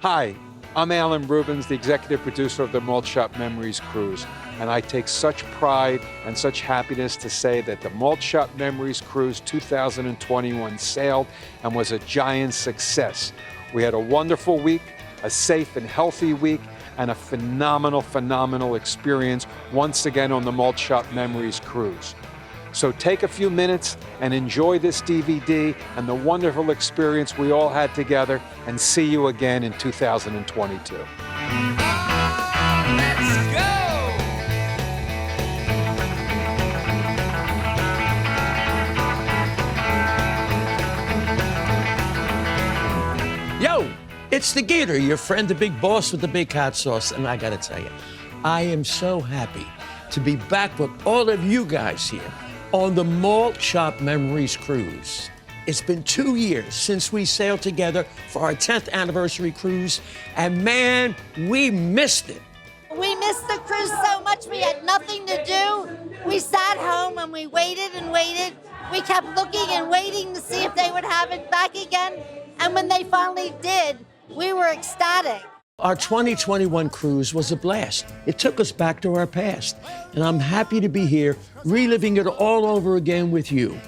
Hi, I'm Alan Rubens, the executive producer of the Malt Shop Memories Cruise, and I take such pride and such happiness to say that the Malt Shop Memories Cruise 2021 sailed and was a giant success. We had a wonderful week, a safe and healthy week, and a phenomenal experience once again on the Malt Shop Memories Cruise. So take a few minutes and enjoy this DVD and the wonderful experience we all had together, and see you again in 2022. Let's go! Yo, it's the Gator, your friend, the big boss with the big hot sauce. And I gotta tell you, I am so happy to be back with all of you guys here on the Malt Shop Memories Cruise. It's been 2 years since we sailed together for our 10th anniversary cruise, and man, we missed it. We missed the cruise so much, we had nothing to do. We sat home and we waited and waited. We kept looking and waiting to see if they would have it back again. And when they finally did, we were ecstatic. Our 2021 cruise was a blast. It took us back to our past, and I'm happy to be here, reliving it all over again with you.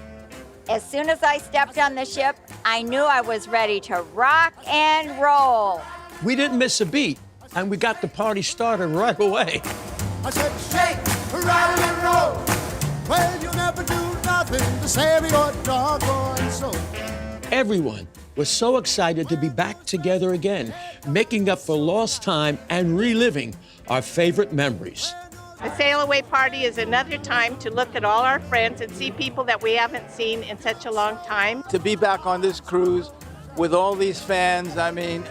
As soon as I stepped on the ship, I knew I was ready to rock and roll. We didn't miss a beat, and we got the party started right away. I said, shake, rattle and roll. Well, you never do nothing to save your doggone soul. Everyone was so excited to be back together again, making up for lost time and reliving our favorite memories. A sail away party is another time to look at all our friends and see people that we haven't seen in such a long time. To be back on this cruise with all these fans, I've been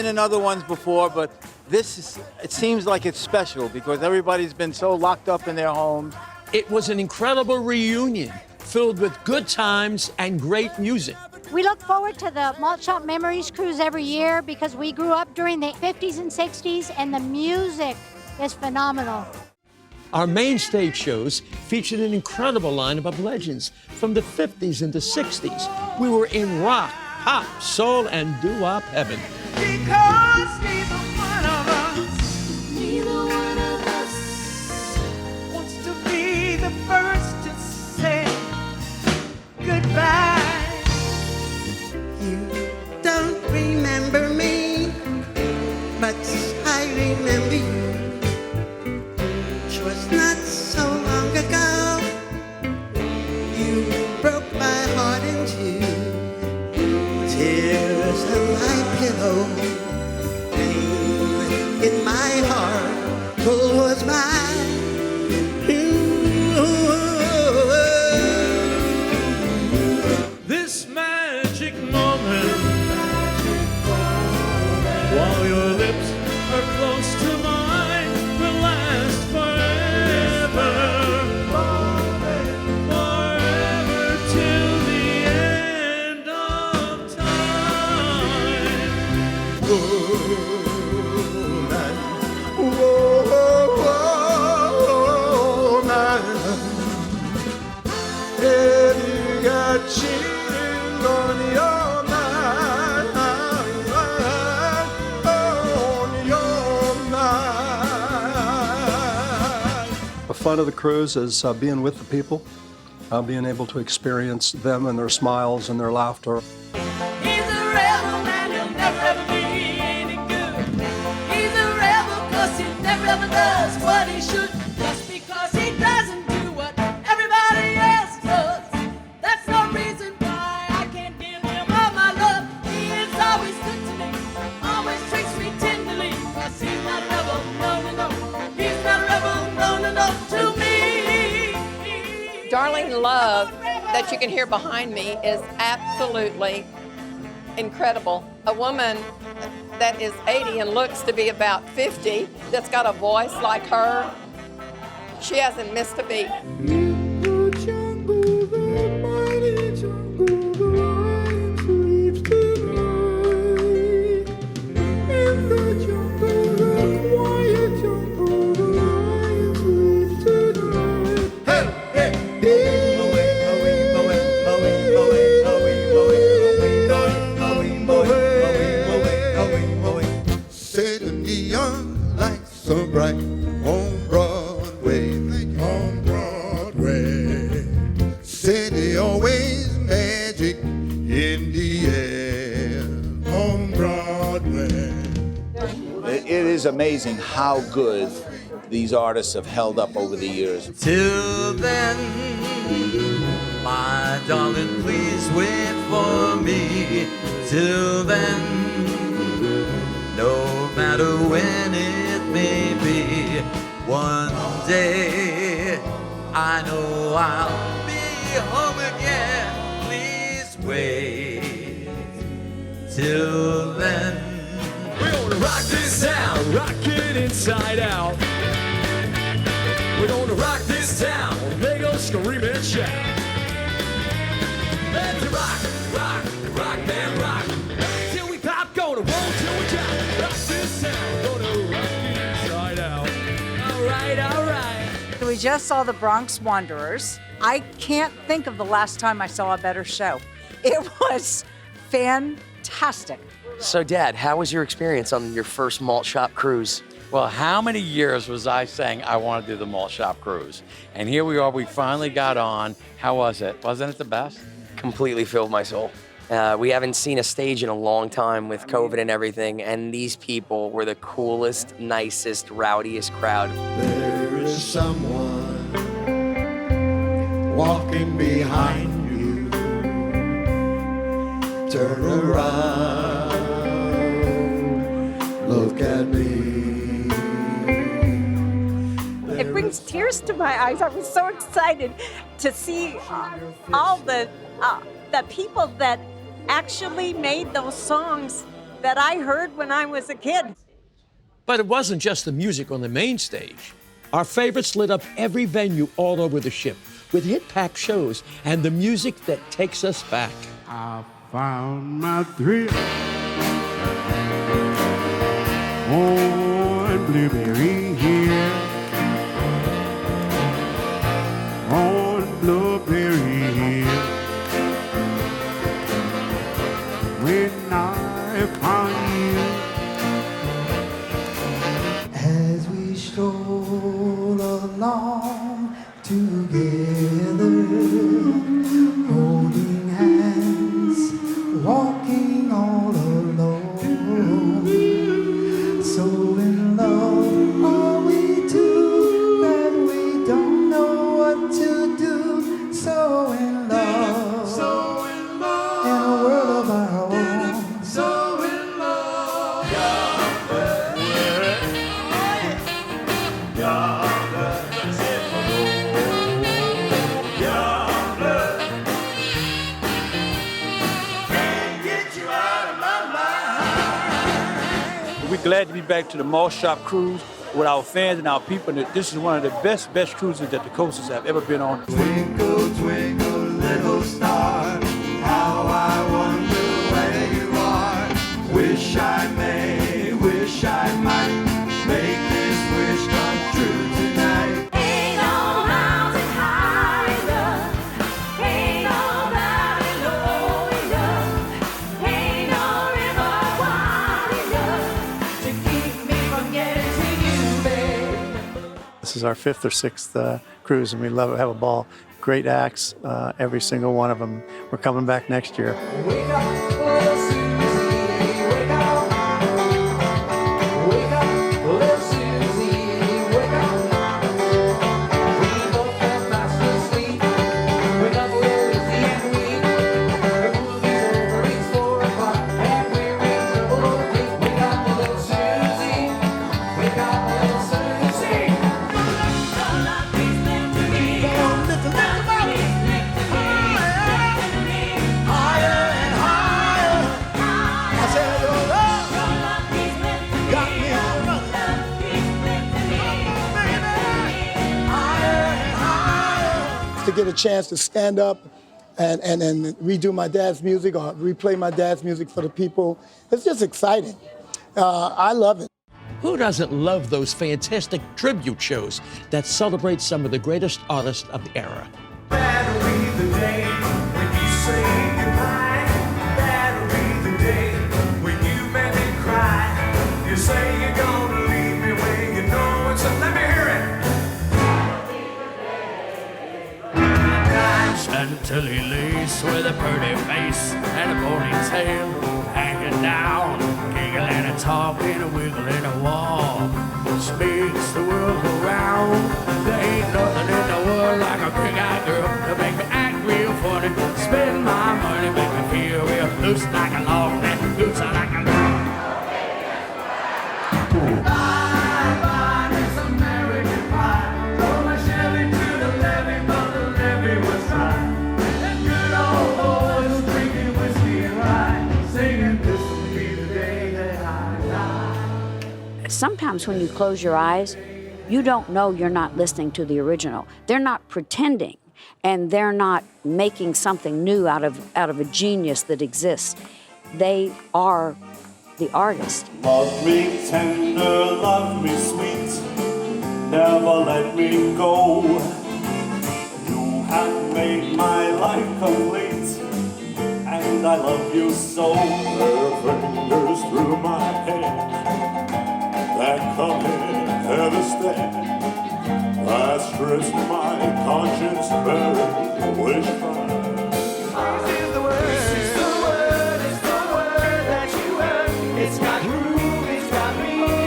in other ones before, but it seems like it's special because everybody's been so locked up in their homes. It was an incredible reunion filled with good times and great music. We look forward to the Malt Shop Memories Cruise every year because we grew up during the 50s and 60s, and the music is phenomenal. Our main stage shows featured an incredible lineup of legends from the 50s and the 60s. We were in rock, pop, soul, and doo-wop heaven. Because neither one of us wants to be the first to say goodbye. You don't remember me, but I remember you. It was not so long ago. You broke my heart in two. Tears on my pillow, pain in my heart was mine. This magic moment, while your lips are close to mine, will last forever, forever till the end of time. The fun of the cruise is being with the people, being able to experience them and their smiles and their laughter. He's a rebel man, he'll never ever be any good. He's a rebel 'cause he never ever does what he should. Just because he doesn't do what everybody else does, that's no reason why I can't give him all my love. He is always good to me, always treats me tenderly. 'Cause he's not a rebel, no, no, no. He's not a rebel, no, no, no, to me. Darling Love, that you can hear behind me, is absolutely incredible. A woman that is 80 and looks to be about 50, that's got a voice like her, she hasn't missed a beat. it is amazing how good these artists have held up over the years. Till then, my darling, please wait for me. Till then, no matter when it may be, one day I know I'll be home again. Please wait till then. We're gonna rock this town, rock it inside out. We're gonna rock this town, make us scream and shout. Let's rock, rock, rock, then rock. Till we pop, gonna roll till we drop. Rock this town, gonna rock it inside out. All right, all right. We just saw the Bronx Wanderers. I can't think of the last time I saw a better show. It was fantastic. So, Dad, how was your experience on your first Malt Shop Cruise? Well, how many years was I saying I want to do the Malt Shop Cruise? And here we are, we finally got on. How was it? Wasn't it the best? Completely filled my soul. We haven't seen a stage in a long time with COVID and everything, and these people were the coolest, nicest, rowdiest crowd. There is someone walking behind you. Turn around, look at me. It brings tears to my eyes. I was so excited to see all the people that actually made those songs that I heard when I was a kid. But it wasn't just the music on the main stage. Our favorites lit up every venue all over the ship with hit-packed shows and the music that takes us back. I found my thrill on Blueberry Hill, on Blueberry Hill. When I found you, as we stroll along together, holding hands, walking all alone. So in love are we two that we don't know what to do. So in love, in a world of our own. So in love, We're glad to be back to the Malt Shop Cruise with our fans and our people. This is one of the best cruises that the coasters have ever been on. Twinkle, twinkle, little star, how I wonder where you are. Wish I may, wish I might, make this wish come true tonight. Ain't no mountain high enough, ain't no valley low enough, ain't no river wide enough to keep me from getting to you, babe. This is our 5th or 6th cruise, and we love it, have a ball. Great acts, every single one of them. We're coming back next year. Wake up, little Susie, wake up. Wake up, little Susie, wake up. We both fell fast asleep. Wake up, little Lizzie and we. The movie's over, it's 4 o'clock, and we're in trouble. Wake up, little Susie, wake up, little Susie. Don't let these men to me. Don't let the men to me. Higher and higher. I said, your love got me on running. Higher and higher. To get a chance to stand up and redo my dad's music or replay my dad's music for the people, it's just exciting. I love it. Who doesn't love those fantastic tribute shows that celebrate some of the greatest artists of the era? That'll be the day when you say goodbye. That'll be the day when you make me cry. You say you're gonna leave me when you know it's. Let me hear it. Chantilly lace with a pretty face and a ponytail hanging down, giggling and talking. hopping, a wiggling, a walk. Makes the world go round. There ain't nothing in the world like a big-eyed girl to make me act real funny. Spend my money, make me feel real loose like a log, and loose like a log. Sometimes when you close your eyes, you don't know you're not listening to the original. They're not pretending, and they're not making something new out of a genius that exists. They are the artist. Love me tender, love me sweet, never let me go. You have made my life complete, and I love you so. Her fingers through my hair, that coming ever stand, that strips my conscience bare, wish This is the word, it's the word, it's the word that you heard. It's got groove, it's got meaning.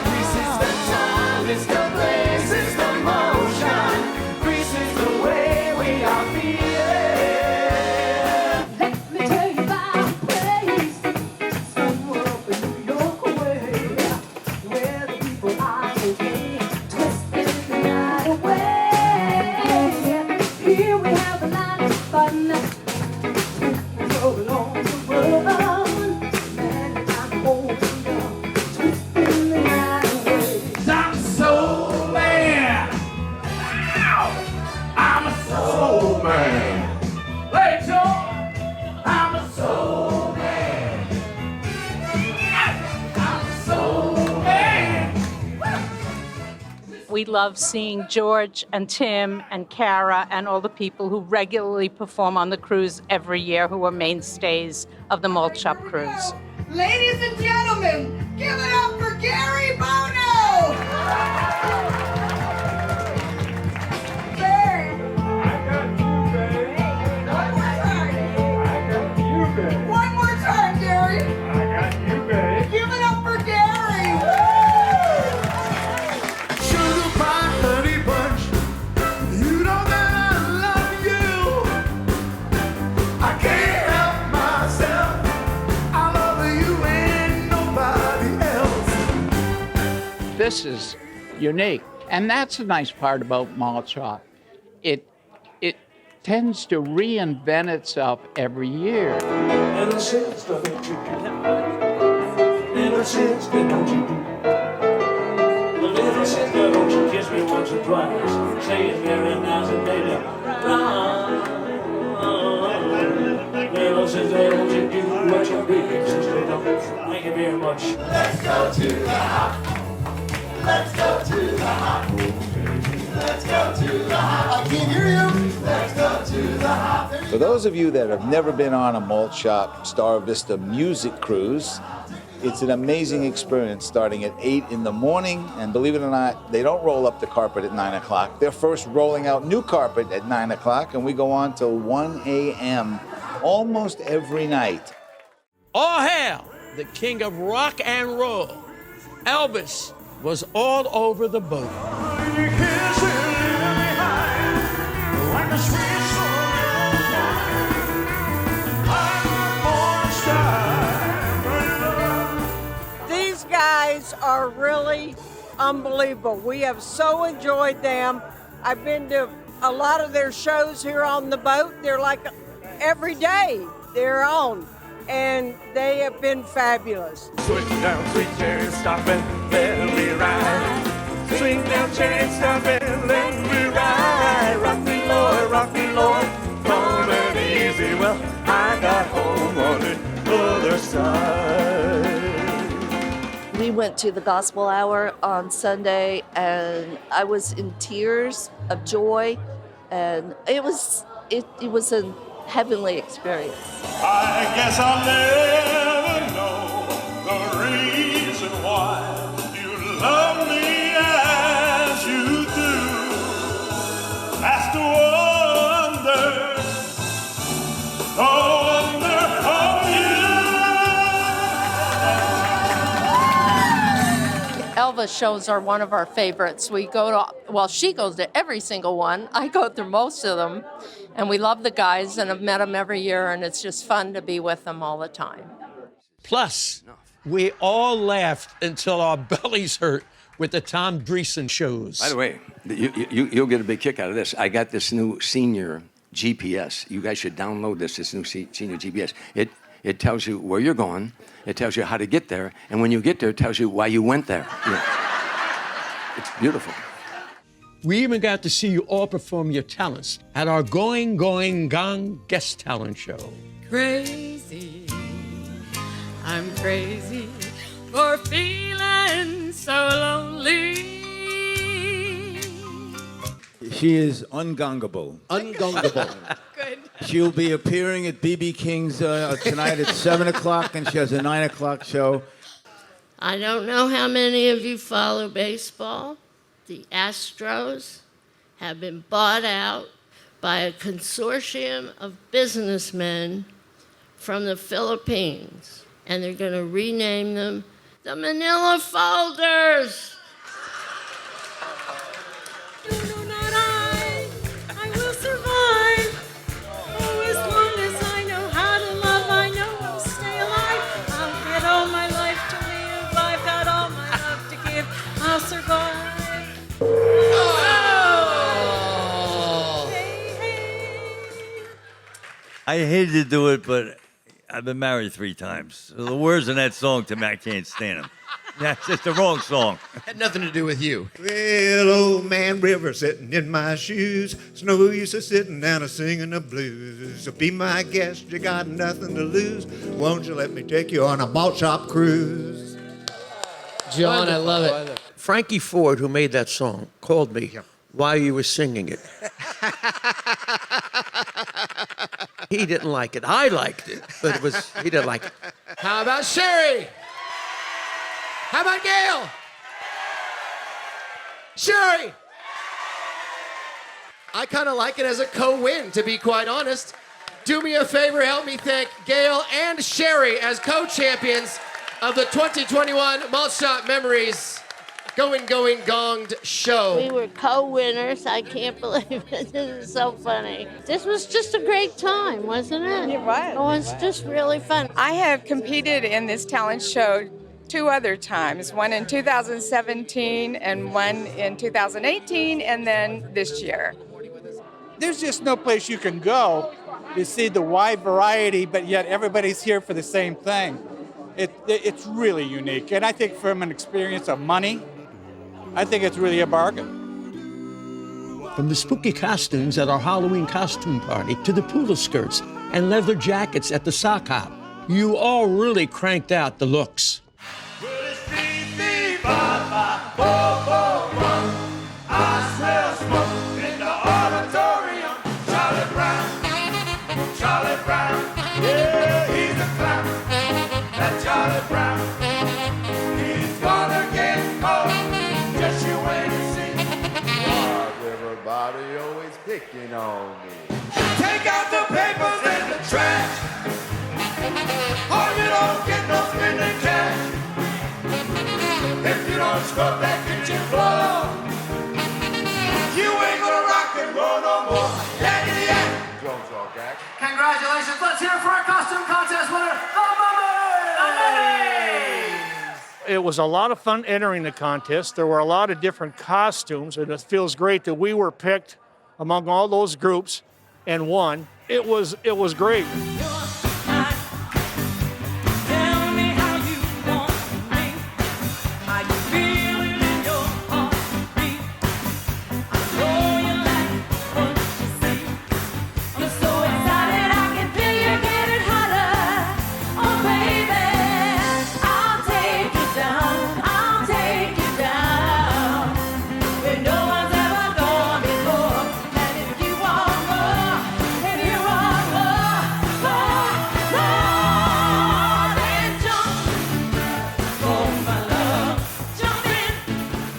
Grease is the time, it's the place, it's the motion. Grease is the way we are feeling. Let me tell you about a place. We love seeing George and Tim and Kara and all the people who regularly perform on the cruise every year, who are mainstays of the Malt Shop Cruise. Ladies and gentlemen, give it up for Gary Bono! Gary! One more time, Gary! I got you, babe. Give it up for Gary! Sugar pie, honey bunch, you know that I love you. I can't help myself, I love you and nobody else. This is unique, and that's the nice part about Malt Shop. It tends to reinvent itself every year. Little sister, don't you do? Little sister, don't you do? Little sister, don't you kiss me once or twice? Say it very nice and baby, right. Little sister, don't you do what your big sister don't? Thank you very much. Let's go to the hop. Let's go to the hop. Let's go to the hop. I can't hear you. Let's go to the hop. For those of you that have never been on a Malt Shop Star Vista music cruise, it's an amazing experience starting at 8 in the morning. And believe it or not, they don't roll up the carpet at 9 o'clock. They're first rolling out new carpet at 9 o'clock, and we go on till 1 a.m. almost every night. All hail the king of rock and roll. Elvis was all over the boat. These guys are really unbelievable. We have so enjoyed them. I've been to a lot of their shows here on the boat. They're like every day they're on, and they have been fabulous. Swing down, sweet cherry, stop and let me ride. Swing down, cherry, stop and let me ride. Rock me, Lord, calm and easy. Well, I got home on the other side. We went to the gospel hour on Sunday, and I was in tears of joy, and it was a heavenly experience. I guess I'll never know the reason why you love me as you do. That's the wonder of you. Elvis shows are one of our favorites. We go to, well, she goes to every single one. I go through most of them. And we love the guys and have met them every year, and it's just fun to be with them all the time. Plus, we all laughed until our bellies hurt with the Tom Dreesen shows. By the way, you'll get a big kick out of this. I got this new senior GPS. You guys should download this new senior GPS. It tells you where you're going. It tells you how to get there. And when you get there, it tells you why you went there. It's beautiful. We even got to see you all perform your talents at our Going Gong guest talent show. Crazy, I'm crazy for feeling so lonely. She is ungongable. Ungongable. Good. She'll be appearing at B.B. King's tonight at 7 o'clock, and she has a 9 o'clock show. I don't know how many of you follow baseball. The Astros have been bought out by a consortium of businessmen from the Philippines, and they're going to rename them the Manila Folders. I will survive. Oh, as long as I know how to love, I know I'll stay alive. I'll get all my life to live. I've got all my love to give. I'll survive. I hated to do it, but I've been married 3 times. So the words in that song, to me, I can't stand them. That's just the wrong song. Had nothing to do with you. Well, old man River sitting in my shoes. It's no use of sitting down and singing the blues. So be my guest, you got nothing to lose. Won't you let me take you on a Malt Shop Cruise? John, I love it. Frankie Ford, who made that song, called me while you were singing it. He didn't like it. I liked it, but he didn't like it. How about Sherry? How about Gail? Sherry! I kind of like it as a co-win, to be quite honest. Do me a favor, help me thank Gail and Sherry as co-champions of the 2021 Malt Shop Memories Going Gonged show. We were co-winners. I can't believe it. This is so funny. This was just a great time, wasn't it? It was. Oh, it's just really fun. I have competed in this talent show 2 other times, one in 2017 and one in 2018, and then this year. There's just no place you can go to see the wide variety, but yet everybody's here for the same thing. It's really unique, and I think from an experience of money, I think it's really a bargain. From the spooky costumes at our Halloween costume party to the poodle skirts and leather jackets at the sock hop, you all really cranked out the looks. I smell smoke in the auditorium. Charlie Brown, yeah, he's a clown. That Charlie Brown, he's gonna get caught. Just you wait and see. Why's everybody always picking on me? Take out the papers and the trash, or you don't get no spending cash. If you don't scrub that kitchen floor, you ain't gonna rock and roll no more. Yakety yak. Don't talk act. Congratulations. Let's hear it for our costume contest winner, the Mummies. It was a lot of fun entering the contest. There were a lot of different costumes, and it feels great that we were picked among all those groups and won. It was great.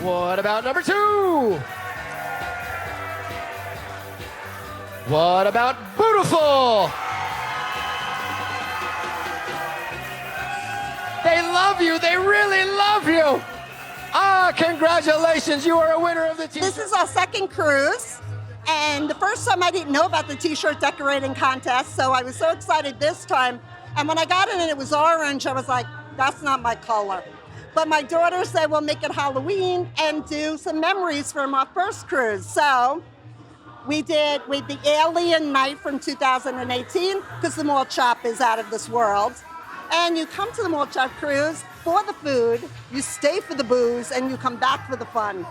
What about number 2? What about Beautiful? They love you. They really love you. Congratulations, you are a winner of the t-shirt. This is our second cruise. And the first time I didn't know about the t-shirt decorating contest, so I was so excited this time. And when I got it and it was orange, I was like, that's not my color. But my daughter said we'll make it Halloween and do some memories from our first cruise. So we did with the Alien Night from 2018, because the Malt Shop is out of this world. And you come to the Malt Shop Cruise for the food, you stay for the booze, and you come back for the fun.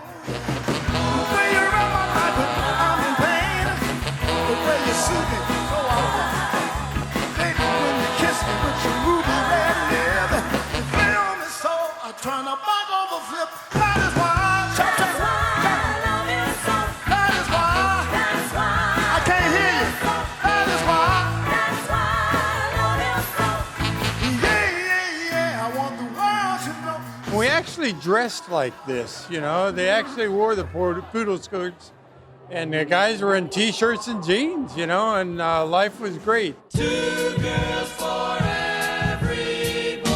We actually dressed like this, you know. They actually wore the poodle skirts, and the guys were in t-shirts and jeans, you know, and life was great. Two girls for every boy.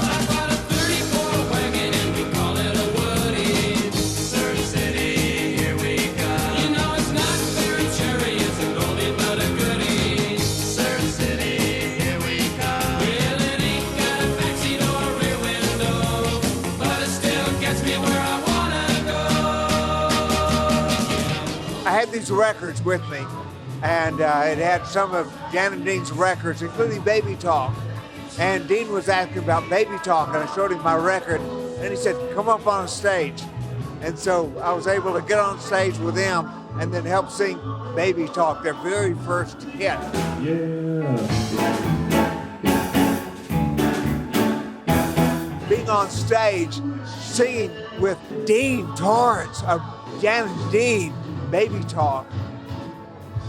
I bought a 34 wagon and we call it a Woody. Surf City, here we come. You know it's not very cherry, it's a goldie but a goodie. Surf City, here we come. Well, it ain't got a backseat or a rear window, but it still gets me where I wanna go. I had these records with me, and it had some of Jan and Dean's records, including Baby Talk. And Dean was asking about Baby Talk, and I showed him my record, and he said, come up on stage. And so I was able to get on stage with them and then help sing Baby Talk, their very first hit. Being on stage, singing with Dean Torrance of Jan and Dean, Baby Talk.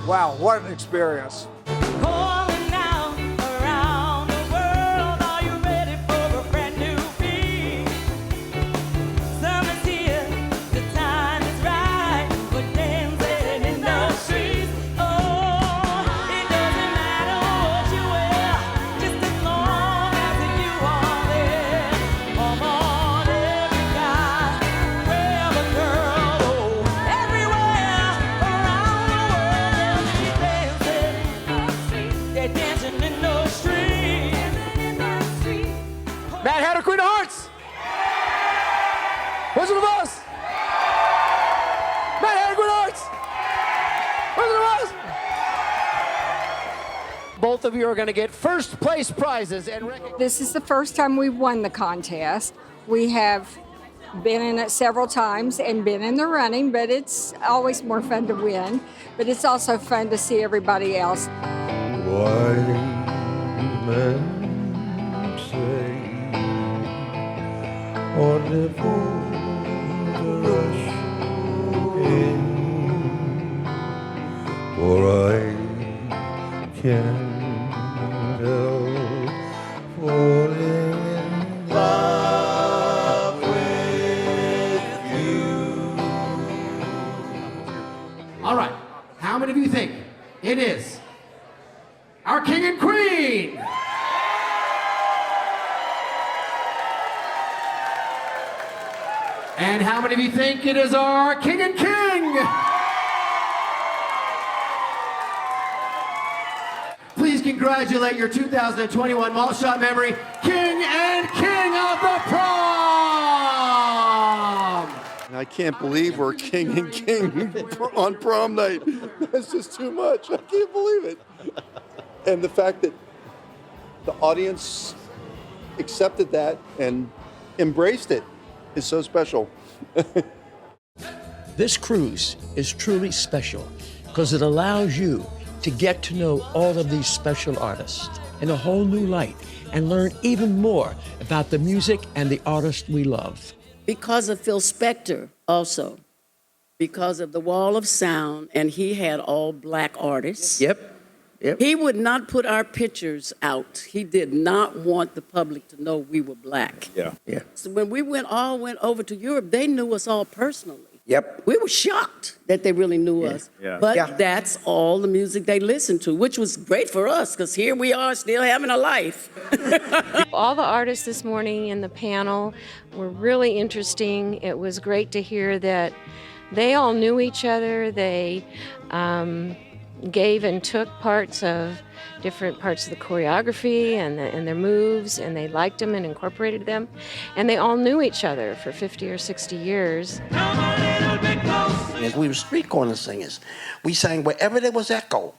Wow, what an experience. Calling out around the world, are you ready for a brand new beat? Summer's here, the time is right, we're dancing in the streets. Oh, it doesn't matter what you wear, just as long as you are there. Come on, every guy, wherever girl, oh, everywhere around the world, they're dancing in the street. Matt Hatter, Queen of Hearts. Wizard of Oz. Matt Hatter, Queen of Hearts. Wizard of Oz. Both of you are going to get first place prizes and This is the first time we've won the contest. We have been in it several times and been in the running, but it's always more fun to win. But it's also fun to see everybody else. Wise men say, only fools rush in, for I can't help falling in love with you. All right, how many of you think it is our king and queen? And how many of you think it is our king and king? Please congratulate your 2021 Malt Shop Memory King and King of the Prom! I can't believe we're king and king on prom night. That's just too much. I can't believe it. And the fact that the audience accepted that and embraced it is so special. This cruise is truly special because it allows you to get to know all of these special artists in a whole new light and learn even more about the music and the artists we love. Because of Phil Spector also, because of the Wall of Sound, and he had all black artists. Yep. He would not put our pictures out. He did not want the public to know we were black. Yeah. So when we went over to Europe, they knew us all personally. Yep. We were shocked that they really knew us. Yeah. But that's all the music they listened to, which was great for us because here we are still having a life. All the artists this morning in the panel were really interesting. It was great to hear that they all knew each other. They gave and took different parts of the choreography and their moves, and they liked them and incorporated them. And they all knew each other for 50 or 60 years. We were street corner singers. We sang wherever there was echo.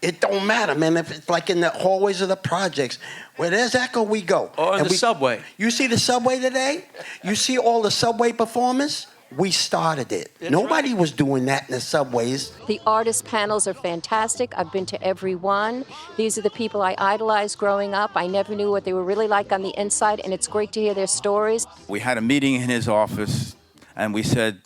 It don't matter, man. If it's like in the hallways of the projects, where there's echo, we go. Or in the subway. You see the subway today? You see all the subway performers? We started it. Nobody was doing that in the subways. The artist panels are fantastic. I've been to every one. These are the people I idolized growing up. I never knew what they were really like on the inside, and it's great to hear their stories. We had a meeting in his office, and we said,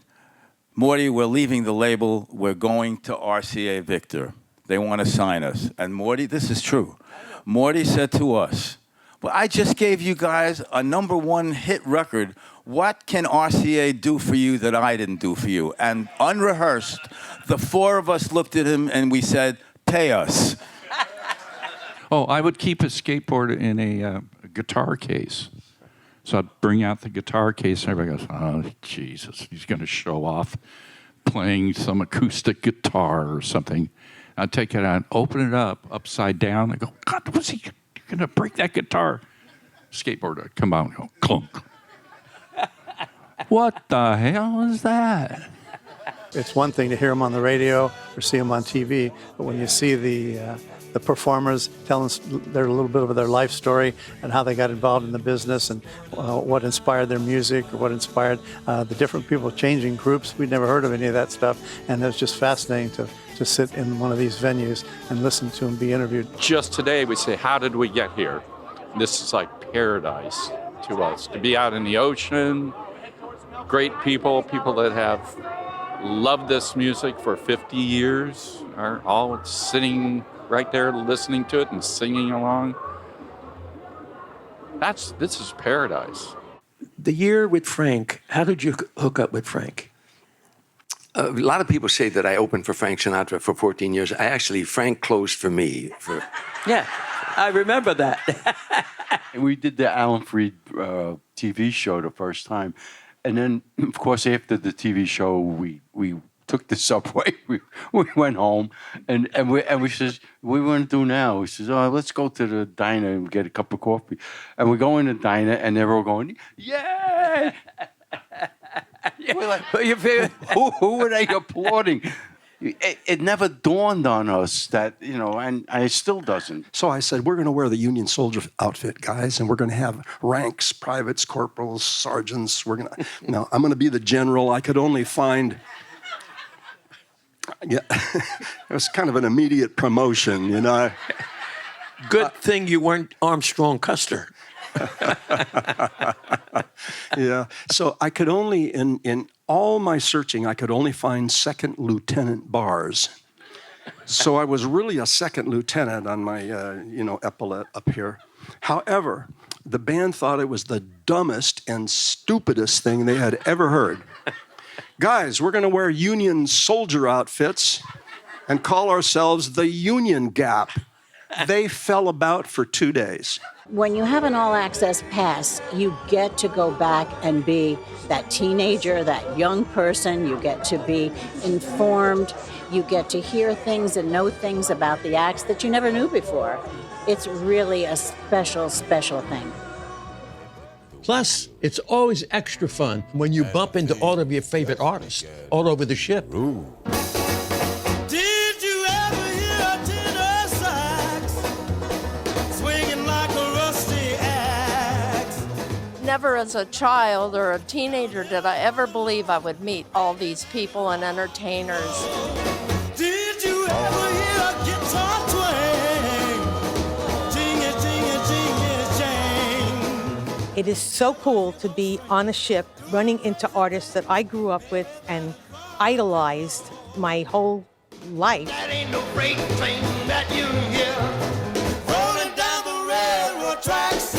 Morty, we're leaving the label. We're going to RCA Victor. They want to sign us. And Morty, this is true. Morty said to us, well, I just gave you guys a #1 hit record. What can RCA do for you that I didn't do for you? And unrehearsed, the four of us looked at him and we said, pay us. Oh, I would keep a skateboard in a guitar case. So I'd bring out the guitar case and everybody goes, oh, Jesus, he's going to show off playing some acoustic guitar or something. I'd take it out, open it up, upside down, and go, God, what's he going to break that guitar? Skateboard would come out and go, clunk. What the hell is that? It's one thing to hear them on the radio or see them on TV, but when you see the performers telling their little bit of their life story and how they got involved in the business and what inspired their music or what inspired the different people changing groups, we'd never heard of any of that stuff, and it was just fascinating to sit in one of these venues and listen to them be interviewed. Just today we say, how did we get here? This is like paradise to us. To be out in the ocean, great people that have loved this music for 50 years are all sitting right there listening to it and singing along. This is paradise. The year with Frank, how did you hook up with Frank? A lot of people say that I opened for Frank Sinatra for 14 years. Frank closed for me. Yeah, I remember that. We did the Alan Freed TV show the first time. And then, of course, after the TV show, we took the subway. We went home, and we says, what do we want to do now? We says, oh, let's go to the diner and get a cup of coffee. And we go in the diner, and they're all going, yay! We're like, who were they applauding? It never dawned on us that, and it still doesn't. So I said, we're going to wear the Union soldier outfit, guys, and we're going to have ranks, privates, corporals, sergeants. I'm going to be the general. I could only find... Yeah, it was kind of an immediate promotion, Good thing you weren't Armstrong Custer. Yeah, so I could only, in all my searching, I could only find second lieutenant bars. So I was really a second lieutenant on my, epaulette up here. However, the band thought it was the dumbest and stupidest thing they had ever heard. Guys, we're going to wear Union soldier outfits and call ourselves the Union Gap. They fell about for 2 days. When you have an all-access pass, you get to go back and be that teenager, that young person. You get to be informed. You get to hear things and know things about the acts that you never knew before. It's really a special, special thing. Plus, it's always extra fun when you bump into all of your favorite artists all over the ship. Did you ever hear a tenor sax swinging like a rusty axe? Never as a child or a teenager did I ever believe I would meet all these people and entertainers. Did you ever hear a guitar twang? Jingy, jingy, jingy, jang. It is so cool to be on a ship running into artists that I grew up with and idolized my whole life. That ain't no freight train that you hear rolling down the railroad tracks.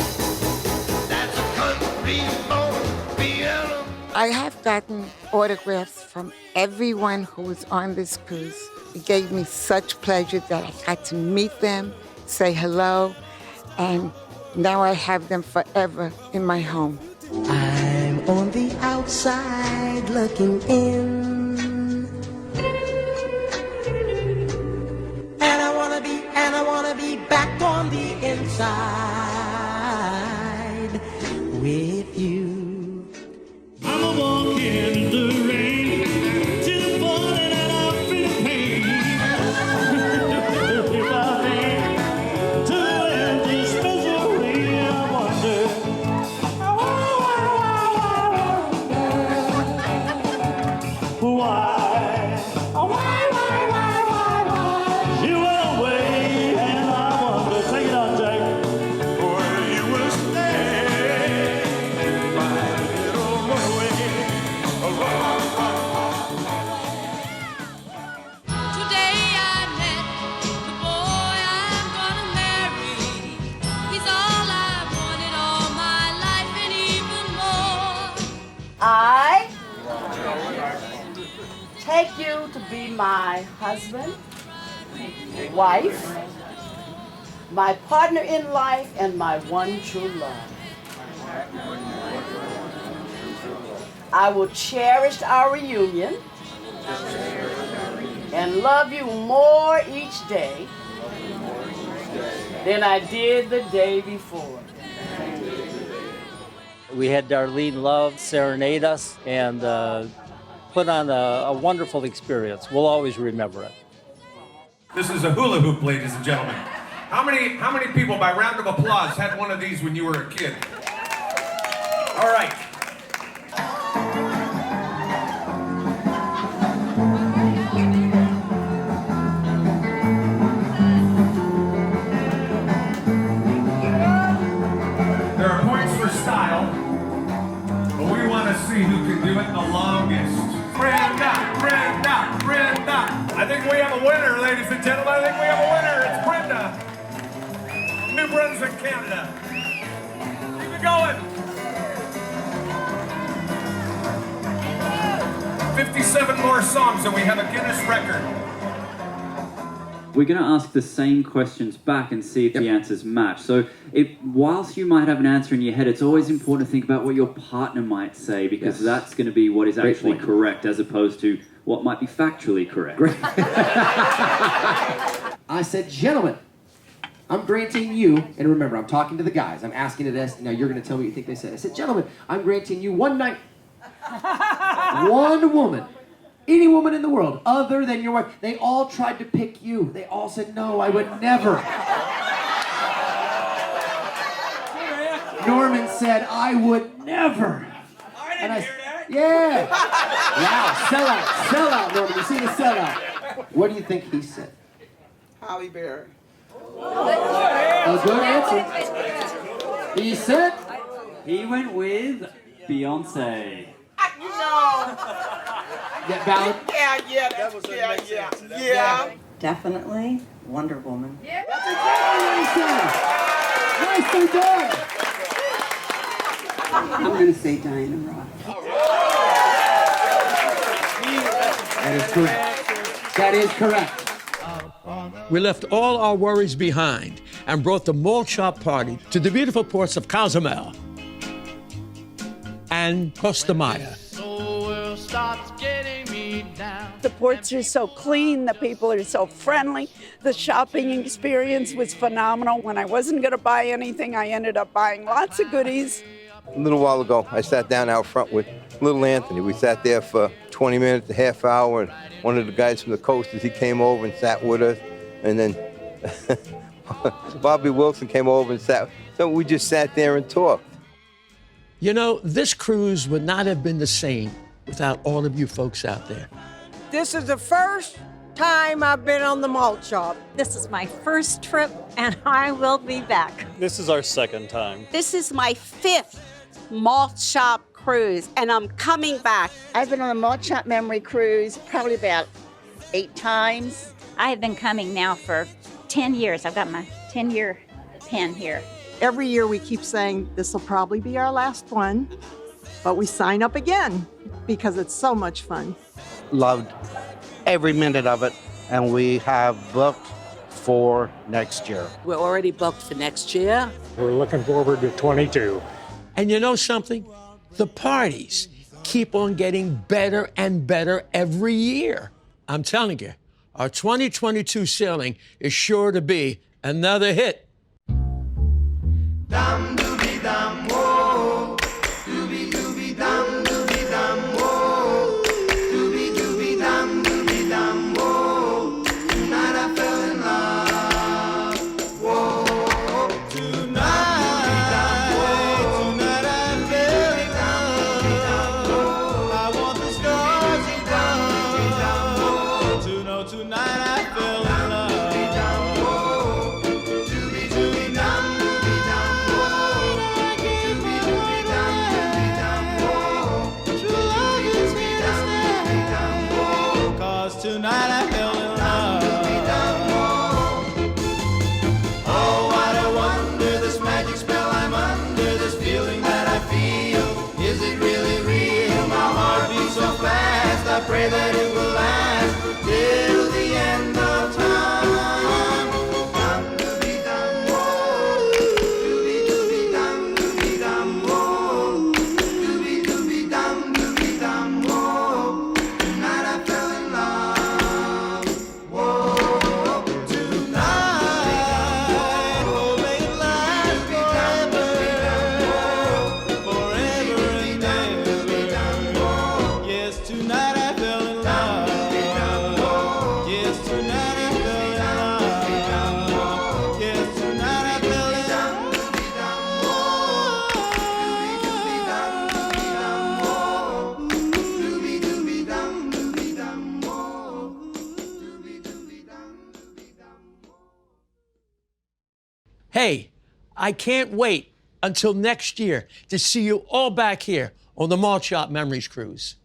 That's a country born piano. I have gotten autographs from everyone who was on this cruise. It gave me such pleasure that I got to meet them, say hello, and now I have them forever in my home. I'm on the outside looking in, and I wanna be back on the inside with you. I'm a walking in the rain till the morning and I feel the pain. If I think to end this misery, I wonder. Why? You went away and I wonder. Take it on, Jack. Where you will stay, my little runaway. Today I met the boy I'm gonna marry. He's all I've wanted all my life and even more. I take you to be my husband, wife, my partner in life, and my one true love. I will cherish our reunion and love you more each day than I did the day before. We had Darlene Love serenade us and put on a wonderful experience. We'll always remember it. This is a hula hoop, ladies and gentlemen. How many people, by round of applause, had one of these when you were a kid? All right. There are points for style, but we want to see who can do it the longest. Brenda! I think we have a winner, ladies and gentlemen. I think we have a winner. It's Brenda. New Brunswick, Canada. Keep it going. 57 more songs and we have a Guinness record. We're going to ask the same questions back and see if the answers match. So whilst you might have an answer in your head, it's always important to think about what your partner might say, because that's going to be what is actually correct as opposed to what might be factually correct. I said, gentlemen, I'm granting you, and remember, I'm talking to the guys. I'm asking it as, now you're going to tell me what you think they said. I said, gentlemen, I'm granting you one night, one woman, any woman in the world other than your wife. They all tried to pick you. They all said, no, I would never. Norman said, I would never. And I hear that. Yeah. Wow, sell out, Norman. You see the sellout. What do you think he said? Holly Berry. A good answer. He said? He went with Beyonce. Valid? Yeah. Definitely Wonder Woman. Nicely done. I'm going to say Diana Ross. That is correct. That is correct. We left all our worries behind and brought the Malt Shop party to the beautiful ports of Cozumel and Costa Maya. The ports are so clean, the people are so friendly. The shopping experience was phenomenal. When I wasn't going to buy anything, I ended up buying lots of goodies. A little while ago, I sat down out front with little Anthony. We sat there for 20 minutes, a half hour, and one of the guys from the coasters, he came over and sat with us. And then Bobby Wilson came over and sat. So we just sat there and talked. You know, this cruise would not have been the same without all of you folks out there. This is the first time I've been on the Malt Shop. This is my first trip, and I will be back. This is our second time. This is my 5th Malt Shop Cruise, and I'm coming back. I've been on the Malt Shop Memory Cruise probably about 8 times. I have been coming now for 10 years. I've got my 10-year pin here. Every year we keep saying this will probably be our last one. but we sign up again because it's so much fun. Loved every minute of it, and we have booked for next year. We're already booked for next year. We're looking forward to 22. And you know something? The parties keep on getting better and better every year. I'm telling you, our 2022 sailing is sure to be another hit. Dum dooby dum whoa, dooby dooby dum dooby dum whoa, dooby dooby dum whoa. Tonight I fell in love. Whoa, tonight I fell in love. I want the stars above to know tonight I fell in love. Dooby dooby dum. Tonight I fell in love. Oh, what a wonder, this magic spell I'm under, this feeling that I feel. Is it really real? My heart beats so fast, I pray that it will last till the end of time. Dum dooby dum whoa, dooby dooby dum whoa, dooby dooby dum whoa. Tonight I fell in love. Whoa, tonight, oh, may it last forever, forever and ever. Yes, tonight I fell in love. Yes, tonight I fell in love. Yes, tonight I fell in Hey, I can't wait until next year to see you all back here on the Malt Shop Memories Cruise.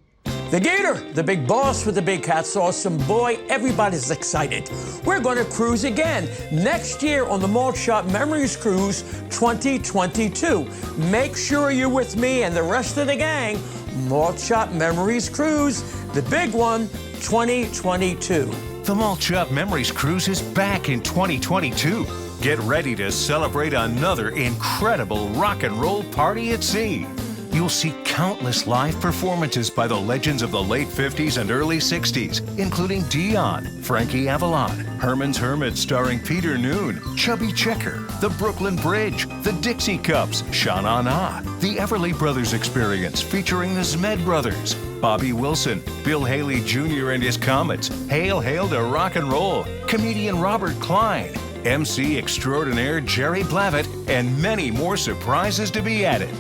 The Gator, the big boss with the big hot sauce, and boy, everybody's excited. We're going to cruise again next year on the Malt Shop Memories Cruise 2022. Make sure you're with me and the rest of the gang. Malt Shop Memories Cruise, the big one, 2022. The Malt Shop Memories Cruise is back in 2022. Get ready to celebrate another incredible rock and roll party at sea. You'll see countless live performances by the legends of the late 50s and early 60s, including Dion, Frankie Avalon, Herman's Hermit starring Peter Noon, Chubby Checker, the Brooklyn Bridge, the Dixie Cups, Sha Na Na, the Everly Brothers Experience featuring the Zmed Brothers, Bobby Wilson, Bill Haley Jr. and his Comets, Hail Hail to Rock and Roll, comedian Robert Klein, MC extraordinaire Jerry Blavitt, and many more surprises to be added.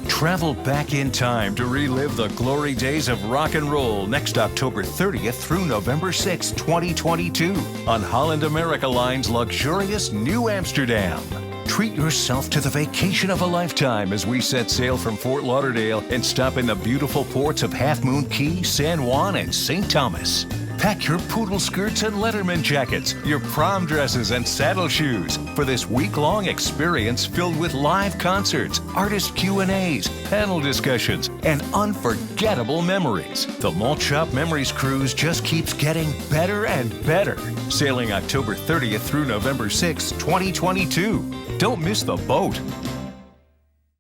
Travel back in time to relive the glory days of rock and roll next October 30th through November 6, 2022 on Holland America Line's luxurious New Amsterdam. Treat yourself to the vacation of a lifetime as we set sail from Fort Lauderdale and stop in the beautiful ports of Half Moon Cay, San Juan, and St. Thomas. Pack your poodle skirts and Letterman jackets, your prom dresses and saddle shoes for this week-long experience filled with live concerts, artist Q&As, panel discussions, and unforgettable memories. The Malt Shop Memories Cruise just keeps getting better and better. Sailing October 30th through November 6, 2022. Don't miss the boat.